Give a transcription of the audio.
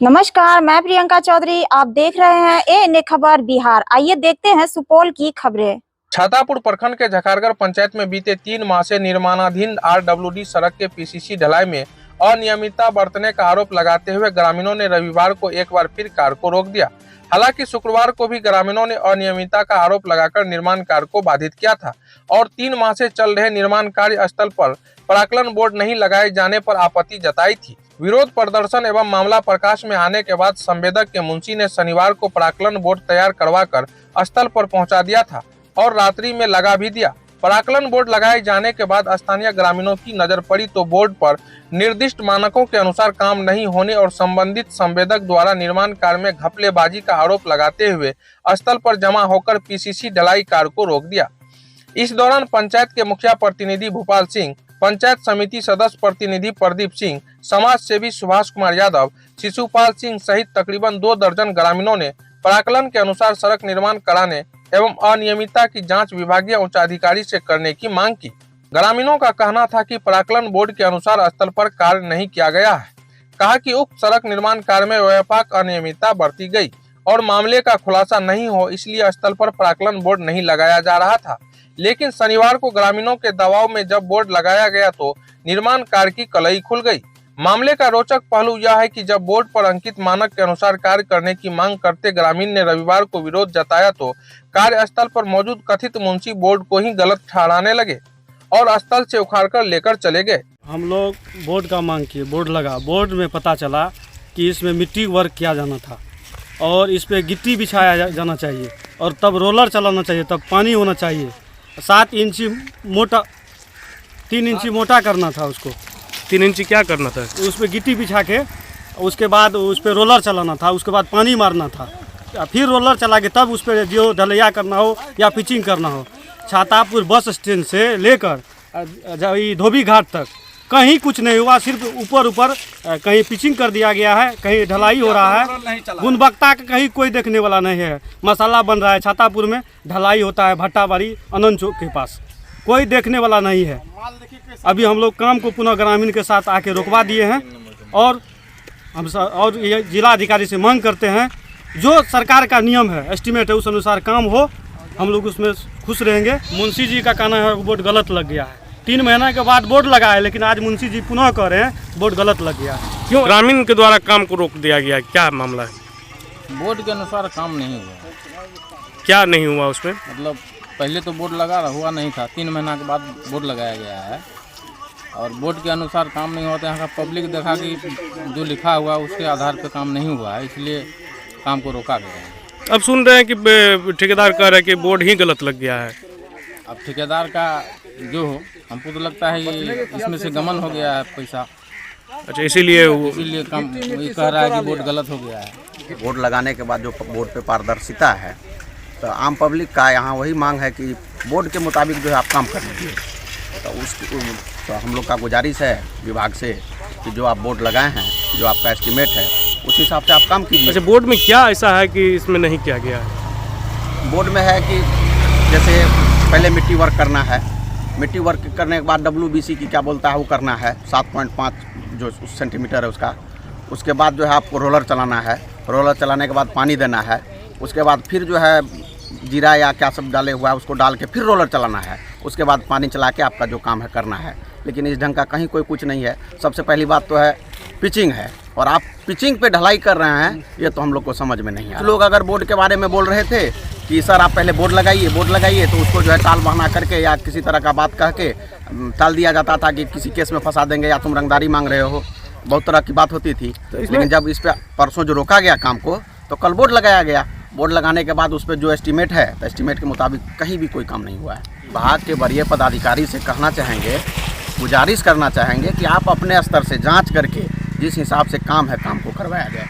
नमस्कार, मैं प्रियंका चौधरी। आप देख रहे हैं एएनए खबर बिहार। आइए देखते हैं सुपौल की खबरें। छातापुर प्रखंड के झखारगढ़ पंचायत में बीते 3 माह से निर्माणाधीन आरडब्ल्यूडी सड़क के पीसीसी ढलाई में अनियमितता बरतने का आरोप लगाते हुए ग्रामीणों ने रविवार को एक बार फिर कार्य को रोक दिया। हालांकि शुक्रवार को भी ग्रामीणों ने अनियमितता का आरोप लगाकर निर्माण कार्य को बाधित किया था और 3 माह से चल रहे निर्माण कार्य स्थल पर प्राक्कलन बोर्ड नहीं लगाए जाने पर आपत्ति जताई थी। विरोध प्रदर्शन एवं मामला प्रकाश में आने के बाद संवेदक के मुंशी ने शनिवार को प्राक्कलन बोर्ड तैयार करवाकर स्थल पर पहुंचा दिया था और रात्रि में लगा भी दिया। प्राक्कलन बोर्ड लगाए जाने के बाद स्थानीय ग्रामीणों की नजर पड़ी तो बोर्ड पर निर्दिष्ट मानकों के अनुसार काम नहीं होने और संबंधित संवेदक द्वारा निर्माण कार्य में घपलेबाजी का आरोप लगाते हुए स्थल पर जमा होकर पीसीसी ढलाई कार्य को रोक दिया। इस दौरान पंचायत के मुखिया प्रतिनिधि भूपाल सिंह, पंचायत समिति सदस्य प्रतिनिधि प्रदीप सिंह, समाज सेवी सुभाष कुमार यादव, शिशुपाल सिंह सहित तकरीबन 2 दर्जन ग्रामीणों ने प्राक्कलन के अनुसार सड़क निर्माण कराने एवं अनियमितता की जांच विभागीय उच्चाधिकारी से करने की मांग की। ग्रामीणों का कहना था कि प्राक्कलन बोर्ड के अनुसार स्थल पर कार्य नहीं किया गया है। कहा कि उक्त सड़क निर्माण कार्य में व्यापक अनियमितता बरती गई और मामले का खुलासा नहीं हो इसलिए स्थल पर प्राक्कलन बोर्ड नहीं लगाया जा रहा था। लेकिन शनिवार को ग्रामीणों के दबाव में जब बोर्ड लगाया गया तो निर्माण कार्य की कलई खुल गई। मामले का रोचक पहलू यह है कि जब बोर्ड पर अंकित मानक के अनुसार कार्य करने की मांग करते ग्रामीण ने रविवार को विरोध जताया तो कार्यस्थल पर मौजूद कथित मुंशी बोर्ड को ही गलत ठहराने लगे और स्थल से उखाड़कर लेकर चले गए। हम लोग बोर्ड का मांग किए, बोर्ड लगा। बोर्ड में पता चला कि इसमें मिट्टी वर्क किया जाना था और इस पर गिट्टी बिछाया जाना चाहिए और तब रोलर चलाना चाहिए, तब पानी होना चाहिए। 7 इंची मोटा, 3 इंची मोटा करना था उसको। 3 इंची क्या करना था? उस पर गिट्टी बिछा के उसके बाद उस पर रोलर चलाना था, उसके बाद पानी मारना था, फिर रोलर चला के तब उस पर जो ढलैया करना हो या पिचिंग करना हो। छातापुर बस स्टैंड से लेकर धोबी घाट तक कहीं कुछ नहीं हुआ। सिर्फ ऊपर कहीं पिचिंग कर दिया गया है, कहीं ढलाई हो रहा है। गुणवत्ता का कहीं कोई देखने वाला नहीं है। मसाला बन रहा है छातापुर में, ढलाई होता है भट्टाबाड़ी आनंद चौक के पास, कोई देखने वाला नहीं है। अभी हम लोग काम को पुनः ग्रामीण के साथ आके रोकवा दिए हैं और हम ये जिला अधिकारी से मांग करते हैं जो सरकार का नियम है, एस्टीमेट है, उस अनुसार काम हो। हम लोग उसमें खुश रहेंगे। मुंशी जी का कहना है बोर्ड गलत लग गया है। 3 महीना के बाद बोर्ड लगा है लेकिन आज मुंशी जी पुनः कह रहे हैं बोर्ड गलत लग गया है। क्यों ग्रामीण के द्वारा काम को रोक दिया गया, क्या मामला है? बोर्ड के अनुसार काम नहीं हुआ। क्या नहीं हुआ उसमें? मतलब पहले तो बोर्ड लगा हुआ नहीं था, 3 महीना के बाद बोर्ड लगाया गया है और बोर्ड के अनुसार काम नहीं होता। यहाँ का पब्लिक देखा कि जो लिखा हुआ उसके आधार पर काम नहीं हुआ है, इसलिए काम को रोका गया है। अब सुन रहे हैं कि ठेकेदार कह रहा है कि बोर्ड ही गलत लग गया है। अब ठेकेदार का जो हो, हमको तो लगता है ये इसमें से गमन हो गया है पैसा। अच्छा, इसीलिए काम ये कह रहा है कि बोर्ड गलत हो गया है। बोर्ड लगाने के बाद जो बोर्ड पे पारदर्शिता है तो आम पब्लिक का यहाँ वही मांग है कि बोर्ड के मुताबिक जो है आप काम कर लीजिए। तो हम लोग का गुजारिश है विभाग से कि जो आप बोर्ड लगाए हैं, जो आपका एस्टीमेट है, उस हिसाब से आप काम कीजिए। अच्छा, बोर्ड में क्या ऐसा है कि इसमें नहीं किया गया है? बोर्ड में है कि जैसे पहले मिट्टी वर्क करना है, मिट्टी वर्क करने के बाद WBC की क्या बोलता है वो करना है, 7.5 जो सेंटीमीटर है उसका। उसके बाद जो है आपको रोलर चलाना है, रोलर चलाने के बाद पानी देना है, उसके बाद फिर जो है जीरा या क्या सब डाले हुआ है उसको डाल के फिर रोलर चलाना है, उसके बाद पानी चला के आपका जो काम है करना है। लेकिन इस ढंग का कहीं कोई कुछ नहीं है। सबसे पहली बात तो है पिचिंग है और आप पिचिंग पे ढलाई कर रहे हैं, ये तो हम लोग को समझ में नहीं आया। लोग अगर बोर्ड के बारे में बोल रहे थे कि सर आप पहले बोर्ड लगाइए तो उसको जो है टाल बहाना करके या किसी तरह का बात कह के टाल दिया जाता था कि किसी केस में फंसा देंगे या तुम रंगदारी मांग रहे हो, बहुत तरह की बात होती थी। लेकिन जब इस पर परसों जो रोका गया काम को तो कल बोर्ड लगाया गया। बोर्ड लगाने के बाद उस पर जो एस्टीमेट है तो एस्टीमेट के मुताबिक कहीं भी कोई काम नहीं हुआ है। विभाग के वरीय पदाधिकारी से कहना चाहेंगे, गुजारिश करना चाहेंगे कि आप अपने स्तर से जांच करके जिस हिसाब से काम है काम को करवाया जाए।